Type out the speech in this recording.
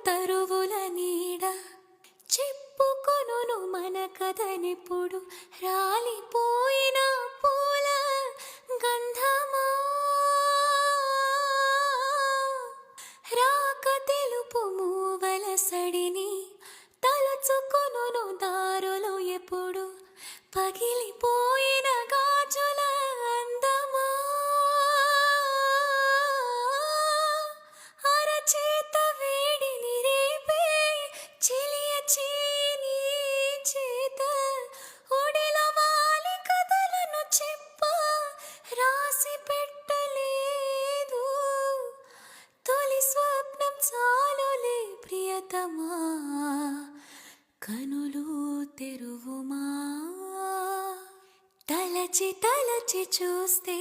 తరువుల నీడ చెప్పుకొను మన కథనిప్పుడు రాలిపోయిన పూల గంధమా రాక తెలుపు మూవల సడిని తలుచుకొను దారులు ఎప్పుడు పగిలిపోయిన గాజుల అందమా అరచేత వేడిని రేపే చిలియ చీని చేత ఒడిలో వాలి కథలను చెప్ప రాసి పెట్టలేదు తొలి స్వప్నం చాలులే ప్రియతమా కనులు తెరువుమా తలచి తలచి చూస్తే